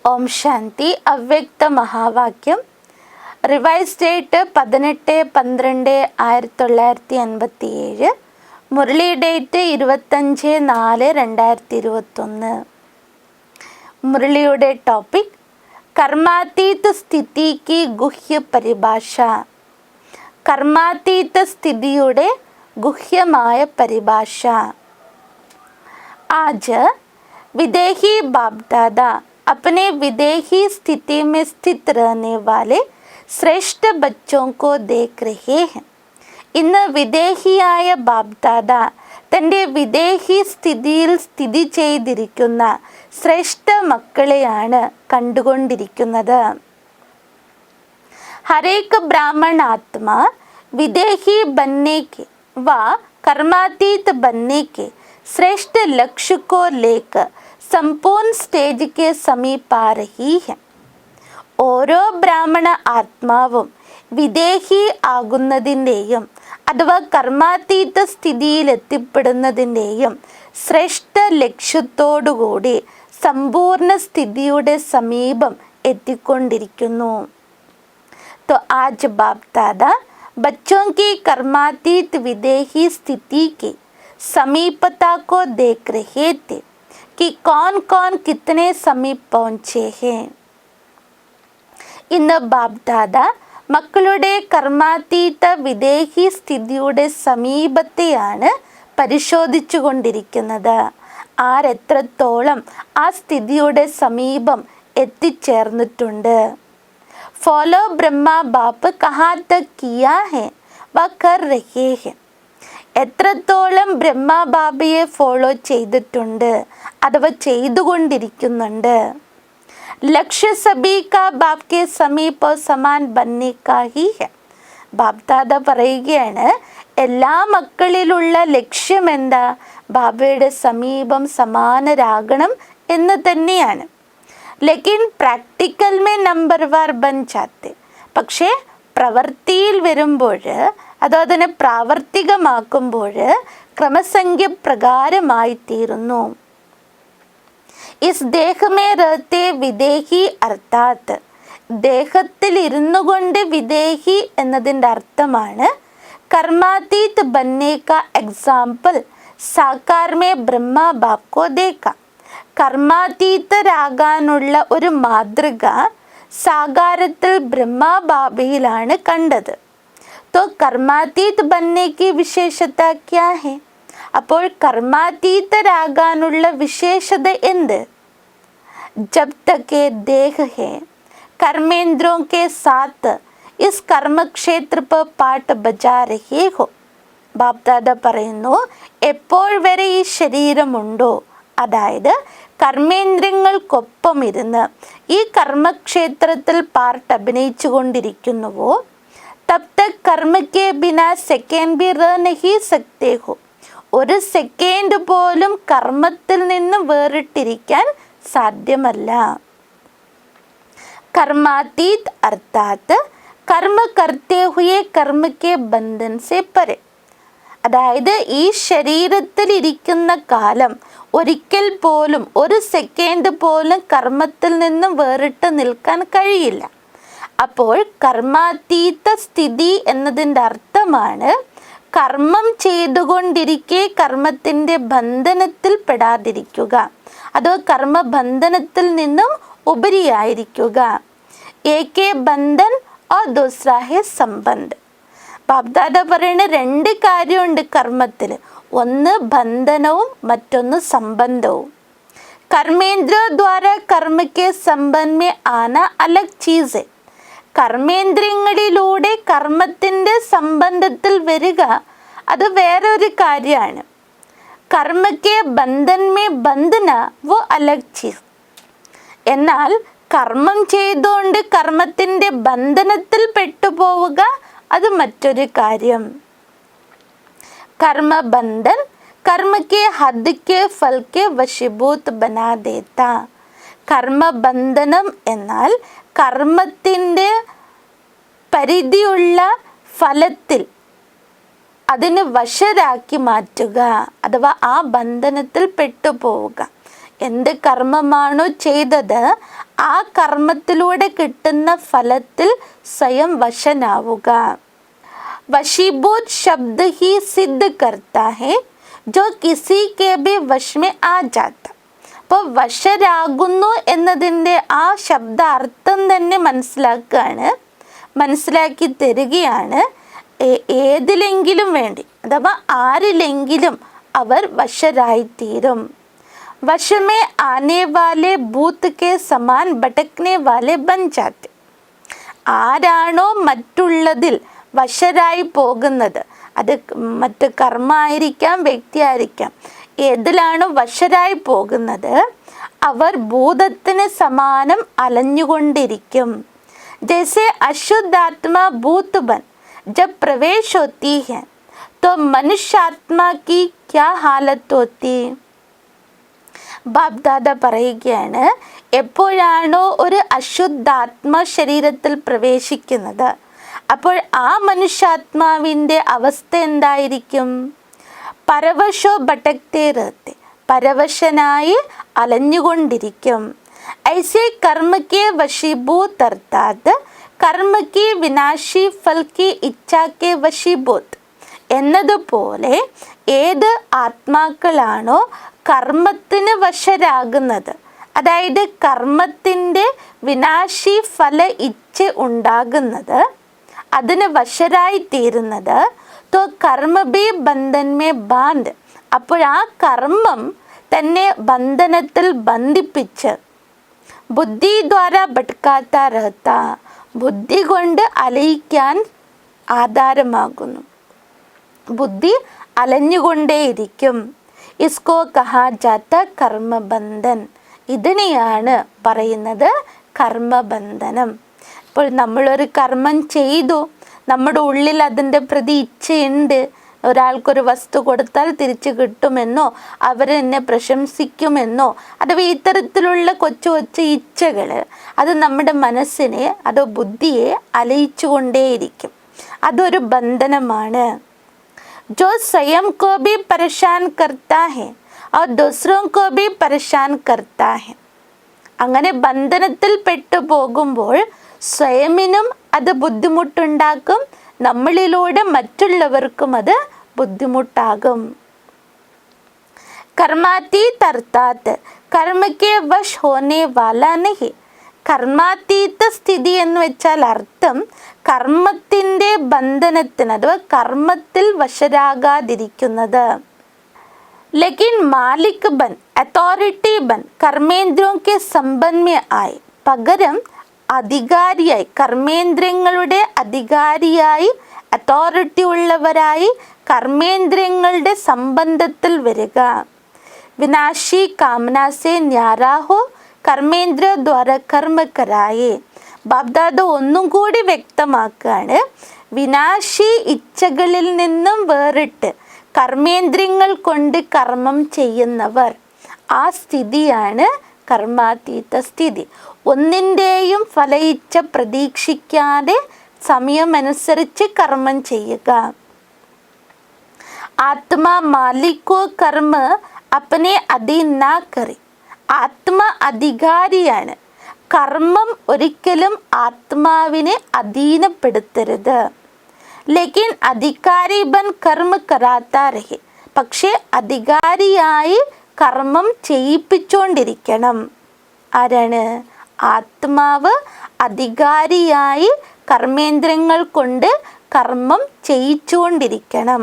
ഓം ശാന്തി. അവ്യക്ത മഹാവാക്യം. Revise date 18/12/1957. മുരളി ഡേറ്റ് 25/4/2021. മുരളിയുടെ ടോപ്പിക് കർമാതീത സ്ഥിതിക്ക് ഗുഹ്യ പരിഭാഷ. കർമാതീത സ്ഥിതിയുടെ ഗുഹ്യമായ പരിഭാഷ. आज विदेही बाप दादा अपने विदेही स्थिति में स्थित रहने वाले श्रेष्ठ बच्चों को देख रहे हैं. ഇന്ന് വിദേഹിയായ ബാബ്ദാദ തൻ്റെ വിദേഹി സ്ഥിതിയിൽ സ്ഥിതി ചെയ്തിരിക്കുന്ന ശ്രേഷ്ഠ മക്കളെയാണ് കണ്ടുകൊണ്ടിരിക്കുന്നത്. हरेक ब्राह्मण आत्मा विदेही बनने के व कर्मातीत बनने के श्रेष्ठ लक्ष्य को लेकर संपूर्ण स्टेज के समीप आ रही है. ഓരോ ബ്രാഹ്മണ ആത്മാവും വിദേഹി ആകുന്നതിൻ്റെയും അഥവാ കർമാതീത സ്ഥിതിയിൽ എത്തിപ്പെടുന്നതിൻ്റെയും ശ്രേഷ്ഠ ലക്ഷ്യത്തോടുകൂടി സമ്പൂർണ്ണ സ്ഥിതിയുടെ സമീപം എത്തിക്കൊണ്ടിരിക്കുന്നു. तो आज बाप दादा बच्चों की कर्मातीत विदेही स्थिति की समीपता को देख रहे थे कि कौन कौन कितने समीप पहुँचे हैं. ഇന്ന് ബാപ്പ് ദാദ മക്കളുടെ കർമാതീത വിദേഹി സ്ഥിതിയുടെ സമീപത്തെയാണ് പരിശോധിച്ചു കൊണ്ടിരിക്കുന്നത്. ആരെത്രത്തോളം ആ സ്ഥിതിയുടെ സമീപം എത്തിച്ചേർന്നിട്ടുണ്ട്. फॉलो ब्रह्मा बाप कहाँ तक किया है व कर रहे हैं. എത്രത്തോളം ബ്രഹ്മ ബാബയെ ഫോളോ ചെയ്തിട്ടുണ്ട് അഥവാ ചെയ്തുകൊണ്ടിരിക്കുന്നുണ്ട്. ലക്ഷ്യ സബി കാ ബാപ് കെ സമീപ സമാൻ ബന്നെ കാ ഹി ഹെ. ബാപ്ദാദ പറയുകയാണ്, എല്ലാ മക്കളിലുള്ള ലക്ഷ്യം എന്താ? ബാബയുടെ സമീപം സമാനരാകണം എന്ന് തന്നെയാണ്. ലേക്കിൻ പ്രാക്ടിക്കൽ മേ നമ്പർ വാർ ബൻ ചാത്തെ. പക്ഷേ പ്രവൃത്തിയിൽ വരുമ്പോൾ അതോ അതിനെ പ്രാവർത്തികമാക്കുമ്പോൾ ക്രമസംഖ്യ പ്രകാരമായിത്തീരുന്നു. ഇസ് ദേഹമേ രഹത്തെ വിദേഹി അർത്ഥാത്. ദേഹത്തിൽ ഇരുന്നു കൊണ്ട് വിദേഹി എന്നതിൻ്റെ അർത്ഥമാണ് കർമാതീത് ബന്നേ കാ എക്സാമ്പിൾ സാകാർ മേ ബ്രഹ്മ ബാപ് കോ ദേഖാ. കർമാതീതരാകാനുള്ള ഒരു മാതൃക സാകാരത്തിൽ ബ്രഹ്മബാബയിലാണ് കണ്ടത്. तो कर्मातीत बनने की विशेषता क्या है? അപ്പോൾ കർമാതീതരാകാനുള്ള വിശേഷത എന്ത്? जब तक ये देह है कर्मेंद्रों के साथ इस कर्म क्षेत्र पर पाठ बजा रहे हो. ബാപ്ദാദ പറയുന്നു, എപ്പോൾ വരെ ഈ ശരീരമുണ്ടോ, അതായത് കർമ്മേന്ദ്രങ്ങൾക്കൊപ്പം ഇരുന്ന് ഈ കർമ്മക്ഷേത്രത്തിൽ പാർട്ട് അഭിനയിച്ചു കൊണ്ടിരിക്കുന്നുവോ, തബ് തക് കർമ്മയ്ക്ക് ബിനാ സെക്കൻഡ് ബി റ നഹി സക്തേ ഹോ. ഒരു സെക്കൻഡ് പോലും കർമ്മത്തിൽ നിന്ന് വേറിട്ടിരിക്കാൻ സാധ്യമല്ല. കർമാതീത് അർത്ഥാത് കർമ്മ കർത്തേ ഹുയേ കർമ്മയ്ക്ക് ബന്ധൻ സെ പരെ. അതായത് ഈ ശരീരത്തിൽ ഇരിക്കുന്ന കാലം ഒരിക്കൽ പോലും ഒരു സെക്കൻഡ് പോലും കർമ്മത്തിൽ നിന്നും വേറിട്ട് നിൽക്കാൻ കഴിയില്ല. അപ്പോൾ കർമാതീത സ്ഥിതി എന്നതിൻ്റെ അർത്ഥമാണ് കർമ്മം ചെയ്തുകൊണ്ടിരിക്കെ കർമ്മത്തിൻ്റെ ബന്ധനത്തിൽ പെടാതിരിക്കുക, അതോ കർമ്മബന്ധനത്തിൽ നിന്നും ഉപരിയായിരിക്കുക. ഏകേ ബന്ധൻ ഓർ ദൂസറാ ഹെ സംബന്ധ്. ബാപ്ദാദ പറയുന്ന രണ്ട് കാര്യമുണ്ട് കർമ്മത്തിൽ. ഒന്ന് ബന്ധനവും മറ്റൊന്ന് സംബന്ധവും. കർമ്മേന്ദ്ര ദ്വാര കർമ്മയ്ക്ക് സംബന്ധമേ ആന അലഗ് ചീസ്. കർമ്മേന്ദ്രിയങ്ങളിലൂടെ കർമ്മത്തിൻ്റെ സംബന്ധത്തിൽ വരിക അത് വേറൊരു കാര്യമാണ്. കർമ്മയ്ക്ക് ബന്ധന്മേ ബന്ധന വോ അലഗ് ചീസ്. എന്നാൽ കർമ്മം ചെയ്തുകൊണ്ട് കർമ്മത്തിൻ്റെ ബന്ധനത്തിൽ പെട്ടുപോവുക അത് മറ്റൊരു കാര്യം. കർമ്മബന്ധൻ കർമ്മയ്ക്ക് ഹദ്ക്ക് ഫൽക്ക് വശീഭൂത് ബനാ ദേത്ത. കർമ്മബന്ധനം എന്നാൽ കർമ്മത്തിൻ്റെ പരിധിയുള്ള ഫലത്തിൽ അതിന് വശരാക്കി മാറ്റുക, അഥവാ ആ ബന്ധനത്തിൽ പെട്ടുപോവുക. എന്ത് കർമ്മമാണോ ചെയ്തത് ആ കർമ്മത്തിലൂടെ കിട്ടുന്ന ഫലത്തിൽ സ്വയം വശനാവുക. വശീഭൂത് ശബ്ദ ഹി സിദ്ധ കർത്താ ഹെ ജോ കിസി കെ ഭി വശ് മേ ആ ജാത്ത. അപ്പോൾ വശരാകുന്നു എന്നതിൻ്റെ ആ ശബ്ദ അർത്ഥം തന്നെ മനസ്സിലാക്കി തരികയാണ്. ഏതിലെങ്കിലും വേണ്ടി അഥവാ ആരിലെങ്കിലും അവർ വശരായിത്തീരും. വശമേ ആനെ വാലെ ഭൂത്ത് കെ സമാൻ ഭടക്നെ വാലെ ബൻ ജാത്തെ. ആരാണോ മറ്റുള്ളതിൽ വശരായി പോകുന്നത്, അത് മറ്റ് കർമ്മമായിരിക്കാം, വ്യക്തിയായിരിക്കാം, ഏതിലാണോ വശരായി പോകുന്നത് അവർ ഭൂതത്തിന് സമാനം അലഞ്ഞുകൊണ്ടിരിക്കും. ജैसे अशुद्धात्मा भूत बन जब प्रवेश होती है तो मनुष्यात्मा की क्या हालत होती. ബാബ്ദാദ പറയുകയാണ്, എപ്പോഴാണോ ഒരു അശുദ്ധാത്മ ശരീരത്തിൽ പ്രവേശിക്കുന്നത് അപ്പോൾ ആ മനുഷ്യാത്മാവിൻ്റെ അവസ്ഥ എന്തായിരിക്കും? പരവശോ ഭട്ടക്തേ രഹത്തെ, പരവശനായി അലഞ്ഞുകൊണ്ടിരിക്കും. ऐसे कर्म के वशीभूत अर्थात कर्म की विनाशी फल की इच्छा के वशीभूत എന്നതുപോലെ ഏത് ആത്മാക്കളാണോ കർമ്മത്തിന് വശരാകുന്നത്, അതായത് കർമ്മത്തിൻ്റെ വിനാശി ഫല ഇച്ഛ ഉണ്ടാകുന്നത്, അതിന് വശരായി തീരുന്നത്, തോ കർമ്മ ബി ബന്ധന്മേ ബാന്ധ്, അപ്പോൾ ആ കർമ്മം തന്നെ ബന്ധനത്തിൽ ബന്ധിപ്പിച്ച് ബുദ്ധി ദ്വാര ഭട്കാത്ത രഹത്ത, ബുദ്ധി കൊണ്ട് അലയിക്കാൻ ആധാരമാകുന്നു. ബുദ്ധി അലഞ്ഞുകൊണ്ടേയിരിക്കും. ഇസ്കോ കഹാ ജാത്ത കർമ്മബന്ധൻ, ഇതിനെയാണ് പറയുന്നത് കർമ്മബന്ധനം. ഇപ്പോൾ നമ്മളൊരു കർമ്മം ചെയ്തു, നമ്മുടെ ഉള്ളിൽ അതിൻ്റെ പ്രതി ഇച്ഛയുണ്ട്, ഒരാൾക്കൊരു വസ്തു കൊടുത്താൽ തിരിച്ചു കിട്ടുമെന്നോ അവരെന്നെ പ്രശംസിക്കുമെന്നോ അഥവാ ഇത്തരത്തിലുള്ള കൊച്ചു കൊച്ചു ഇച്ഛകൾ അത് നമ്മുടെ മനസ്സിനെ അതോ ബുദ്ധിയെ അലയിച്ചുകൊണ്ടേയിരിക്കും. അതൊരു ബന്ധനമാണ്. ജോ സ്വയം കോ ഭി പരേശാൻ കർത്താ ഹെ और दूसरों को भी परेशान करता है. അങ്ങനെ ബന്ധനത്തിൽ പെട്ടുപോകുമ്പോൾ സ്വയമിനും അത് ബുദ്ധിമുട്ടുണ്ടാക്കും, നമ്മളിലൂടെ മറ്റുള്ളവർക്കും അത് ബുദ്ധിമുട്ടാകും. കർമാതീത് അർത്ഥാത് കർമ്മയ്ക്ക് വശ് ഹോനെ വാല നഹി. കർമാതീത സ്ഥിതി എന്ന് വെച്ചാൽ അർത്ഥം കർമ്മത്തിൻ്റെ ബന്ധനത്തിന് അഥവാ കർമ്മത്തിൽ വശരാകാതിരിക്കുന്നത്. लेकिन मालिक बन, अथॉरिटी बन, कर्मेंद्रियों के संबंध में आए. പകരം അധികാരിയായി, കർമ്മേന്ദ്രിയങ്ങളുടെ അധികാരിയായി, അതോറിറ്റി ഉള്ളവരായി കർമ്മേന്ദ്രിയങ്ങളുടെ സംബന്ധത്തിൽ വരിക. വിനാശി കാമനാസെ ന്യാരാഹോ കർമ്മേന്ദ്രിയ ദ്വാര കർമ്മ കരായേ. ബാബ്ദാദ ഒന്നും കൂടി വ്യക്തമാക്കുകയാണ്, വിനാശി ഇച്ഛകളിൽ നിന്നും വേറിട്ട് കർമ്മേന്ദ്രിയങ്ങൾ കൊണ്ട് കർമ്മം ചെയ്യുന്നവർ, ആ സ്ഥിതിയാണ് കർമാതീത സ്ഥിതി. ഒന്നിൻ്റെയും ഫലയിച്ഛ പ്രതീക്ഷിക്കാതെ സമയമനുസരിച്ച് കർമ്മം ചെയ്യുക. ആത്മാ മാലിക്കോ കർമ്മ അപ്പനെ അധീൻ നാ കറി. ആത്മ അധികാരിയാണ്, കർമ്മം ഒരിക്കലും ആത്മാവിനെ അധീനപ്പെടുത്തരുത്. ലേക്കിൻ അധികാരി ബൻ കർമ്മ കരാത്താ രഹെ. പക്ഷേ അധികാരിയായി കർമ്മം ചെയ്യിപ്പിച്ചുകൊണ്ടിരിക്കണം. ആരാണ്? ആത്മാവ് അധികാരിയായി കർമ്മേന്ദ്രിയങ്ങൾ കൊണ്ട് കർമ്മം ചെയ്യിച്ചുകൊണ്ടിരിക്കണം.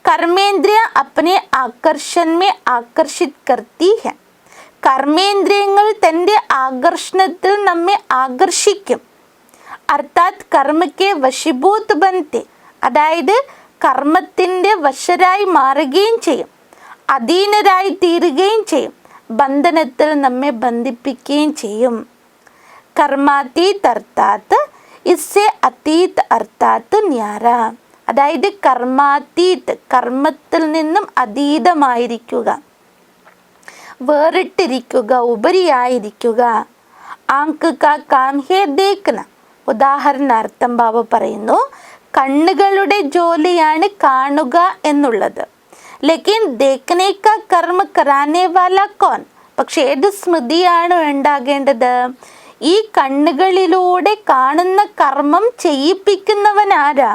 കർമ്മേന്ദ്രിയ അപ്പനെ ആകർഷണമേ ആകർഷിത് കർത്തി ഹെ. കർമ്മേന്ദ്രിയങ്ങൾ തൻ്റെ ആകർഷണത്തിൽ നമ്മെ ആകർഷിക്കും. അർത്ഥാത് കർമ്മയ്ക്ക് വശീഭൂത് ബനത്തെ, അതായത് കർമ്മത്തിൻ്റെ വശരായി മാറുകയും ചെയ്യും, അധീനരായി തീരുകയും ചെയ്യും, ബന്ധനത്തിൽ നമ്മെ ബന്ധിപ്പിക്കുകയും ചെയ്യും. കർമാതീത് അർത്ഥാത് ഇസ്സെ അതീത് അർത്ഥാത് ന്യാര. അതായത് കർമാതീത്, കർമ്മത്തിൽ നിന്നും അതീതമായിരിക്കുക, വേറിട്ടിരിക്കുക, ഉപരിയായിരിക്കുക. ആങ്ക് കാ കാം ഹേ ദേഖ്ന. ഉദാഹരണാർത്ഥം ബാബ പറയുന്നു, കണ്ണുകളുടെ ജോലിയാണ് കാണുക എന്നുള്ളത്. ലേക്കിൻ ദേഖ്നെ കാ കർമ്മ കരാനെ വാല കോൻ. പക്ഷെ ഏത് സ്മൃതിയാണ് ഉണ്ടാകേണ്ടത്? ഈ കണ്ണുകളിലൂടെ കാണുന്ന കർമ്മം ചെയ്യിപ്പിക്കുന്നവനാരാ?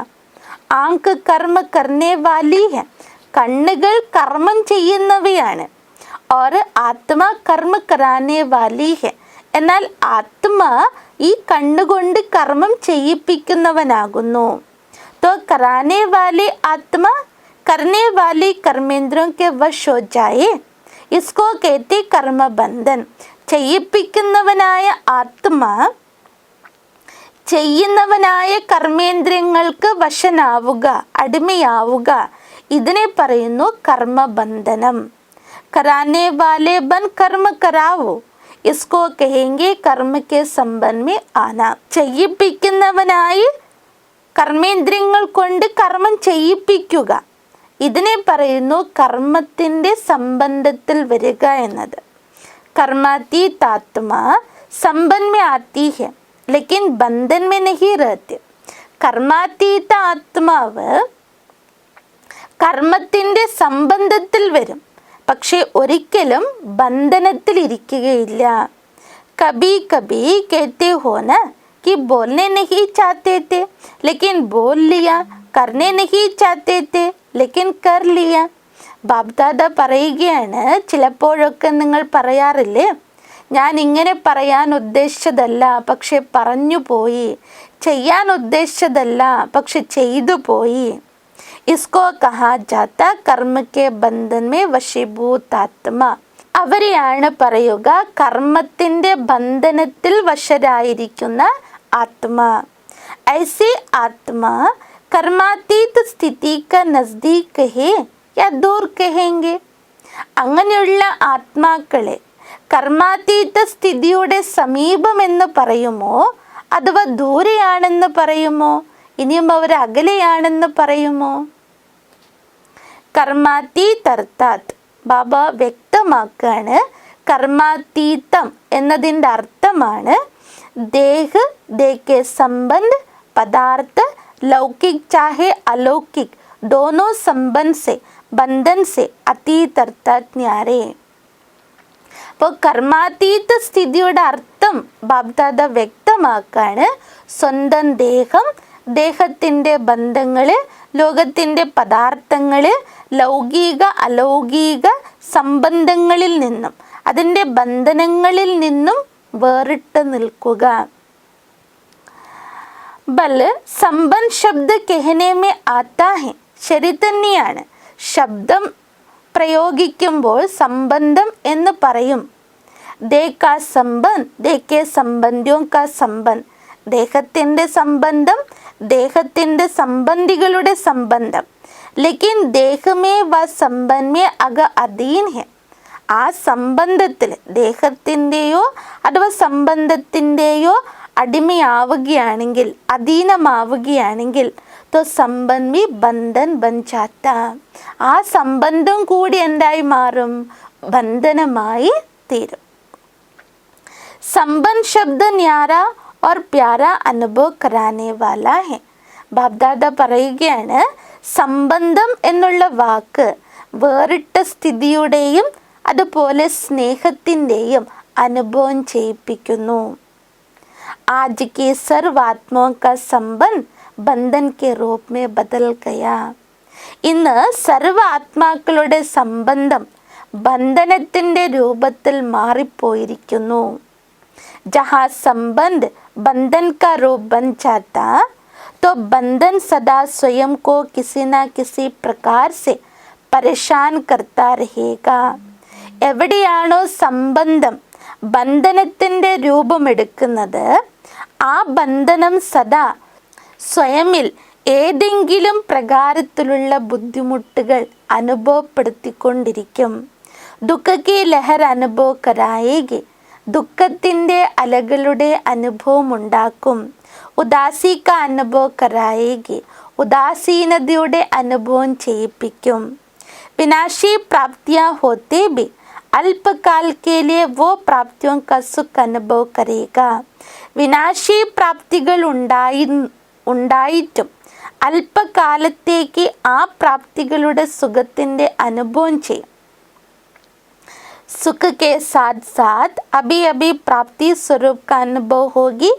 ആങ്ക് കർമ്മ കർണേ വാലി ഹെ. കണ്ണുകൾ കർമ്മം ചെയ്യുന്നവയാണ്. और ആത്മാ കർമ്മ കരാനേ വാലി ഹെ. എന്നാൽ ആത്മാ ഈ കണ്ണുകൊണ്ട് കർമ്മം ചെയ്യിപ്പിക്കുന്നവനാകുന്നു. तो कराने वाले आत्मा करने वाली कर्मेंद्रियों के वश हो जाए, इसको कहते कर्म बंधन. ചെയ്യിപ്പിക്കുന്നവനായ ആത്മാ ചെയ്യുന്നവനായ കർമ്മേന്ദ്രിയങ്ങൾക്ക് വശനാവുക, അടിമയാവുക, ഇതിനെ പറയുന്നു കർമ്മബന്ധനം. कराने वाले बन कर्म करावो, इसको कहेंगे कर्म के संबंध में आना. ചെയ്യിപ്പിക്കുന്നവനായി കർമ്മേന്ദ്രിയങ്ങൾ കൊണ്ട് കർമ്മം ചെയ്യിപ്പിക്കുക, ഇതിനെ പറയുന്നു കർമ്മത്തിൻ്റെ സംബന്ധത്തിൽ വരിക എന്നത്. कर्मातीत आत्मा संबंध में आती है लेकिन बंधन में नहीं रहती. കർമാതീത ആത്മാവ് കർമ്മത്തിൻ്റെ സംബന്ധത്തിൽ വരും, പക്ഷെ ഒരിക്കലും ബന്ധനത്തിൽ ഇരിക്കുകയില്ല. കബി കബി कहते हो ना कि बोलने नहीं चाहते थे लेकिन बोल लिया, करने नहीं चाहते थे लेकिन कर लिया. ബാബ്ദാദ പറയുകയാണ്, ചിലപ്പോഴൊക്കെ നിങ്ങൾ പറയാറില്ലേ, ഞാൻ ഇങ്ങനെ പറയാൻ ഉദ്ദേശിച്ചതല്ല പക്ഷെ പറഞ്ഞു പോയി, ചെയ്യാൻ ഉദ്ദേശിച്ചതല്ല പക്ഷെ ചെയ്തു പോയി. इसको कहा जाता कर्म के बंधन में वशीभूत आत्मा. അവരെയാണ് പറയുക കർമ്മത്തിൻ്റെ ബന്ധനത്തിൽ വശരായിരിക്കുന്ന ആത്മാ. ऐसे आत्मा कर्मातीत स्थिति का नजदीक है या दूर कहेंगे. അങ്ങനെയുള്ള ആത്മാക്കളെ കർമാതീത സ്ഥിതിയുടെ സമീപം എന്ന് പറയുമോ അഥവാ ദൂരെയാണെന്ന് പറയുമോ, ഇനിയും അവർ അകലെയാണെന്ന് പറയുമോ? കർമാതീത് അർത്ഥാത് ബാബ വ്യക്തമാക്കാണ്, കർമാതീതം എന്നതിൻ്റെ അർത്ഥമാണ് ദേഹ ദേഹ സംബന്ധ പദാർത്ഥ ലൗകിക് ചാഹെ അലൗകിക് दोनों संबंध से बंधन से अतीत अर्थात न्यारे. അപ്പോൾ കർമാതീത സ്ഥിതിയുടെ അർത്ഥം ബാബ്ദാദ വ്യക്തമാക്കാണ്, സ്വന്തം ദേഹം, ദേഹത്തിൻ്റെ ബന്ധങ്ങൾ, ലോകത്തിൻ്റെ പദാർത്ഥങ്ങൾ, ലൗകിക അലൗകിക സംബന്ധങ്ങളിൽ നിന്നും അതിൻ്റെ ബന്ധനങ്ങളിൽ നിന്നും വേറിട്ട് നിൽക്കുക. ബൽ സംബന്ധ ശബ്ദ കെഹനെ മേ ആത്താ ഹെ. ശരി തന്നെയാണ്, ശബ്ദം പ്രയോഗിക്കുമ്പോൾ സംബന്ധം എന്ന് പറയും. ദേ കാ സംബന്ധ്, ദേക്കെ സംബന്ധിയോ കാ സംബന്ധ്, ദേഹത്തിൻ്റെ സംബന്ധം, ദേഹത്തിൻ്റെ സംബന്ധികളുടെ സംബന്ധം. ലേക്കിൻ ദേഹമേ വ സംബന്ധമേ അക അധീൻ ഹെ. ആ സംബന്ധത്തിൽ ദേഹത്തിൻ്റെയോ അഥവാ സംബന്ധത്തിൻ്റെയോ അടിമയാവുകയാണെങ്കിൽ, അധീനമാവുകയാണെങ്കിൽ तो संबंध में बंधन बन जाता. ആ സംബന്ധം കൂടി എന്തായി മാറും? ബന്ധനമായി തീരും. संबंध शब्द न्यारा और प्यारा अनुभव कराने वाला है. ബാബ്ദാദ പറയുകയാണ്, സംബന്ധം എന്നുള്ള വാക്ക് വേറിട്ട സ്ഥിതിയുടെയും അതുപോലെ സ്നേഹത്തിൻ്റെയും അനുഭവം ചെയ്യിപ്പിക്കുന്നു. आज के सर्व आत्माओं का संबंध ബന്ധൻ കെ റൂപ് മേ ബദൽ ഗയാ. ഇന്ന് സർവ ആത്മാക്കളുടെ സംബന്ധം ബന്ധനത്തിൻ്റെ രൂപത്തിൽ മാറിപ്പോയിരിക്കുന്നു. ജഹാ സംബന്ധ് ബന്ധൻ കാ രൂപ് ബൻ ജാതാ तो बंधन सदा स्वयं को किसी न किसी प्रकार से परेशान करता रहेगा. എവിടെയാണോ സംബന്ധം ബന്ധനത്തിൻ്റെ രൂപമെടുക്കുന്നത്, ആ ബന്ധനം സദാ സ്വയമിൽ ഏതെങ്കിലും പ്രകാരത്തിലുള്ള ബുദ്ധിമുട്ടുകൾ അനുഭവപ്പെടുത്തിക്കൊണ്ടിരിക്കും. ദുഃഖത്തെ ലഹർ അനുഭവ കരായേകി, ദുഃഖത്തിൻ്റെ അലകളുടെ അനുഭവം ഉണ്ടാക്കും. ഉദാസി കാ അനുഭവ കരായേകി, ഉദാസീനതയുടെ അനുഭവം ചെയ്യിപ്പിക്കും. വിനാശി പ്രാപ്തിയാ ഹോത്തെ ബി അല്പകാൽ കെ ലിയെ വോ പ്രാപ്തിയോ കാ സുഖ് അനുഭവ കരേഗ. വിനാശി പ്രാപ്തികൾ ഉണ്ടായിട്ടും അല്പകാലത്തേക്ക് ആ പ്രാപ്തികളുടെ സുഖത്തിൻ്റെ അനുഭവം ചെയ്യും. सुख के साथ साथ अभी अभी प्राप्ति स्वरूप का अनुभव होगी,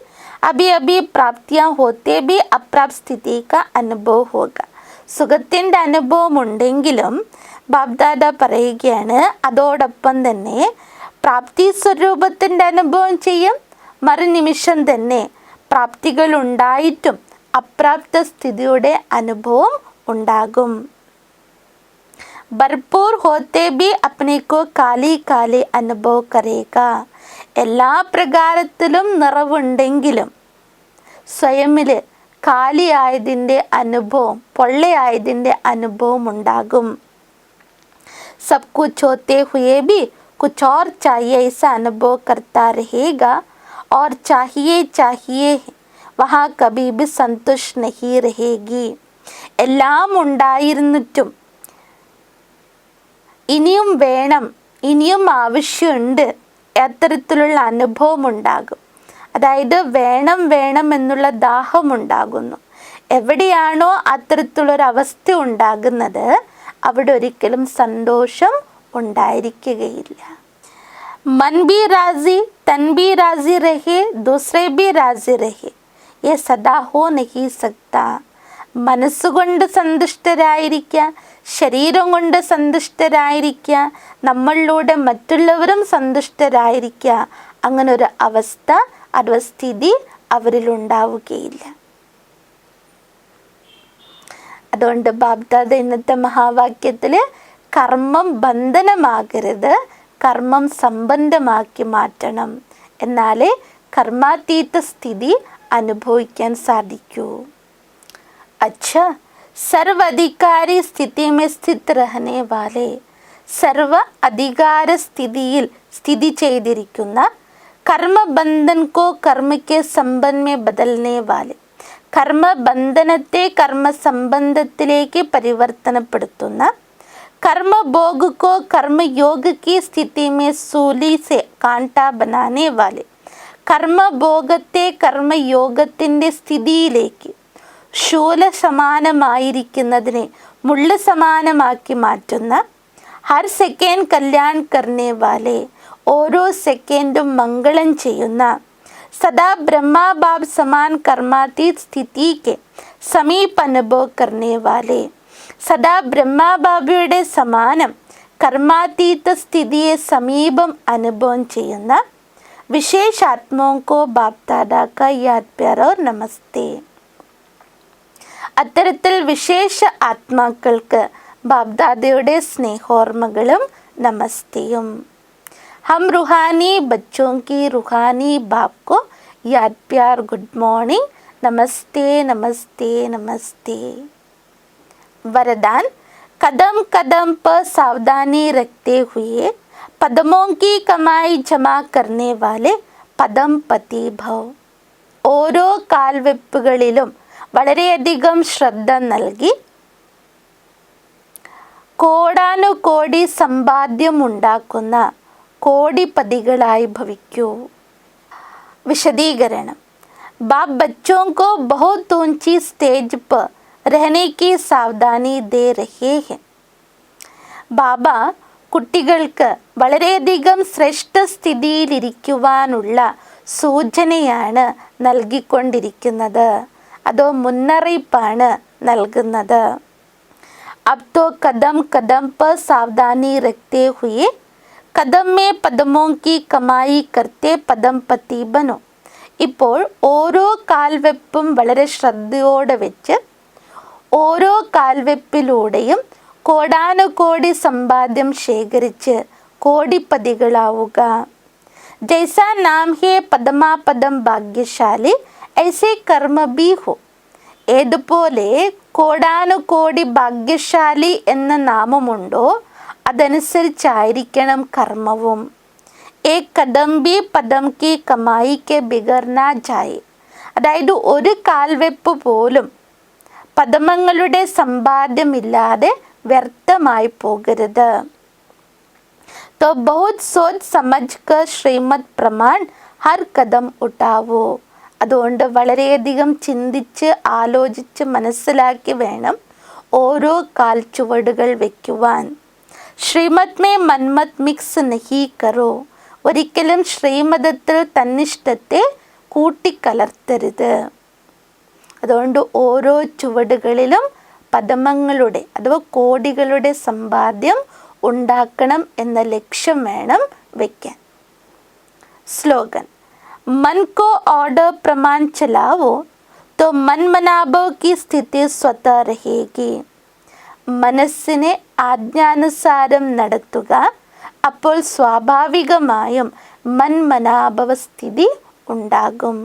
अभी अभी प्राप्तियाँ होते भी अप्राप्त स्थिति का അനുഭവം होगा. സുഖത്തിൻ്റെ അനുഭവം ഉണ്ടെങ്കിലും ബാബ്ദാദ പറയുകയാണ് അതോടൊപ്പം തന്നെ പ്രാപ്തി സ്വരൂപത്തിൻ്റെ അനുഭവം ചെയ്യും. മറുനിമിഷം തന്നെ പ്രാപ്തികൾ ഉണ്ടായിട്ടും അപ്രാപ്ത സ്ഥിതിയുടെ അനുഭവം ഉണ്ടാകും. ഭർപൂർ ഹോത്തെ ബി അപ്നേക്കോ കാലി കാലി അനുഭവം കരേക. എല്ലാ പ്രകാരത്തിലും നിറവുണ്ടെങ്കിലും സ്വയമിൽ കാലിയായതിൻ്റെ അനുഭവം, പൊള്ളയായതിൻ്റെ അനുഭവം ഉണ്ടാകും. സബ് കുछ होते हुए भी कुछ और चाहिए ऐसा अनुभव करता रहेगा और चाहिए वहाँ कभी भी संतुष्ट नहीं रहेगी. എല്ലാം ഉണ്ടായിരുന്നിട്ടും ഇനിയും വേണം, ഇനിയും ആവശ്യമുണ്ട്, അത്തരത്തിലുള്ള അനുഭവം ഉണ്ടാകും. അതായത് വേണം വേണം എന്നുള്ള ദാഹമുണ്ടാകുന്നു. എവിടെയാണോ അത്തരത്തിലുള്ളൊരവസ്ഥ ഉണ്ടാകുന്നത് അവിടെ ഒരിക്കലും സന്തോഷം ഉണ്ടായിരിക്കുകയില്ല. मन भी राजी तन भी राजी रहे दूसरे भी राजी रहे ये सदा हो नहीं सकता. മനസ്സുകൊണ്ട് സന്തുഷ്ടരായിരിക്കുക, ശരീരം കൊണ്ട് സന്തുഷ്ടരായിരിക്കുക, നമ്മളിലൂടെ മറ്റുള്ളവരും സന്തുഷ്ടരായിരിക്കുക, അങ്ങനൊരു അവസ്ഥ അഥവാ സ്ഥിതി അവരിലുണ്ടാവുകയില്ല. അതുകൊണ്ട് ബാബ്ദാദ ഇന്നത്തെ മഹാവാക്യത്തിൽ കർമ്മം ബന്ധനമാകരുത്, കർമ്മം സംബന്ധമാക്കി മാറ്റണം, എന്നാലേ കർമാതീത സ്ഥിതി അനുഭവിക്കാൻ സാധിക്കൂ. अच्छा सर्व अधिकारी स्थिति में स्थित रहने वाले, സർവ അധികാര സ്ഥിതിയിൽ സ്ഥിതി ചെയ്തിരിക്കുന്ന, കർമ്മബന്ധൻ കോ കർമ്മയ്ക്ക് സംബന്ധമേ ബദൽനെ വാലെ, കർമ്മബന്ധനത്തെ കർമ്മസംബന്ധത്തിലേക്ക് പരിവർത്തനപ്പെടുത്തുന്ന, കർമ്മഭോഗ് കോ കർമ്മयोग की स्थिति में सूली से कांटा बनाने वाले, കർമ്മഭോഗത്തെ കർമ്മയോഗത്തിൻ്റെ സ്ഥിതിയിലേക്ക് ശൂല സമാനമായിരിക്കുന്നതിനെ മുള്ള സമാനമാക്കി മാറ്റുന്ന, ഹർ സെക്കൻഡ് കല്യാൺ കർണേ വാലെ, ഓരോ സെക്കൻഡും മംഗളം ചെയ്യുന്ന, സദാ ബ്രഹ്മാബാബ് സമാൻ കർമാതീത് സ്ഥിതിക്ക് സമീപ അനുഭവം കർണേ വാലെ, സദാ ബ്രഹ്മാബാബയുടെ സമാനം കർമാതീത സ്ഥിതിയെ സമീപം അനുഭവം ചെയ്യുന്ന വിശേഷ ആത്മാക്കോ ബാപ്ദാദാ കാ യാദ് പ്യാർ ഓർ നമസ്തേ. അത്തരത്തിൽ വിശേഷ ആത്മാക്കൾക്ക് ബാബ്ദാദയുടെ സ്നേഹോർമ്മകളും നമസ്തേയും. ഹം റുഹാനി ബച്ചോं की रूहानी बाप को याद प्यार गुड मॉर्निंग नमस्ते नमस्ते नमस्ते. वरदान कदम कदम पर सावधानी रखते हुए पदमों की कमाई जमा करने वाले പദം പതി ഭവ്. ഓരോ കാൽവെപ്പുകളിലും വളരെയധികം ശ്രദ്ധ നൽകി കോടാനുകോടി സമ്പാദ്യമുണ്ടാക്കുന്ന കോടിപതികളായി ഭവിക്കൂ. വിശദീകരണം. बाप बच्चों को बहुत ऊंची स्टेज पर रहने की सावधानी दे रहे हैं. ബാബ കുട്ടികൾക്ക് വളരെയധികം ശ്രേഷ്ഠ സ്ഥിതിയിലിരിക്കുവാനുള്ള സൂചനയാണ് നൽകിക്കൊണ്ടിരിക്കുന്നത്, അതോ മുന്നറിയിപ്പാണ് നൽകുന്നത്. अब तो कदम कदम पर सावधानी रखते हुए कदम में पदमों की कमाई करते पदംപതി बनो. ഇപ്പോൾ ഓരോ കാൽവെപ്പും വളരെ ശ്രദ്ധയോടെ വെച്ച് ഓരോ കാൽവെപ്പിലൂടെയും കോടാനുകോടി സമ്പാദ്യം ശേഖരിച്ച് കോടിപതികളാവുക. ജൈസാ നാം ഹേ പദമാപദം ഭാഗ്യശാലി ഐസേ കർമ്മ ബി ഹോ. ഏതുപോലെ കോടാനുകോടി ഭാഗ്യശാലി എന്ന നാമമുണ്ടോ അതനുസരിച്ചായിരിക്കണം കർമ്മവും. ഏക് കദം ബി പദം കി കമായിക്ക് ബിഗർന ജായേ. അതായത് ഒരു കാൽവെപ്പ് പോലും പദമങ്ങളുടെ സമ്പാദ്യമില്ലാതെ വ്യർത്ഥമായി പോകരുത്. तो बहुत सोच समझ कर ശ്രീമദ് പ്രമാൺ ഹർ കദം ഉഠാവോ. അതുകൊണ്ട് വളരെയധികം ചിന്തിച്ച് ആലോചിച്ച് മനസ്സിലാക്കി വേണം ഓരോ കാൽച്ചുവടുകൾ വയ്ക്കുവാൻ. ശ്രീമത് മേ മന്മത് മിക്സ് നഹി കറോ. ഒരിക്കലും ശ്രീമതത്തിൽ തന്നിഷ്ടത്തെ കൂട്ടിക്കലർത്തരുത്. അതുകൊണ്ട് ഓരോ ചുവടുകളിലും പദമങ്ങളുടെ അഥവാ കോടികളുടെ സമ്പാദ്യം ഉണ്ടാക്കണം എന്ന ലക്ഷ്യം വേണം വയ്ക്കാൻ. സ്ലോഗൻ: मन को ऑर्डर प्रमाण चलाओ तो मन मनाबो की स्थिति स्वतः रहेगी. മനസ്സിനെ ആജ്ഞാനുസാരം നടത്തുക, അപ്പോൾ സ്വാഭാവികമായും മൻമനാഭവ സ്ഥിതി ഉണ്ടാകും.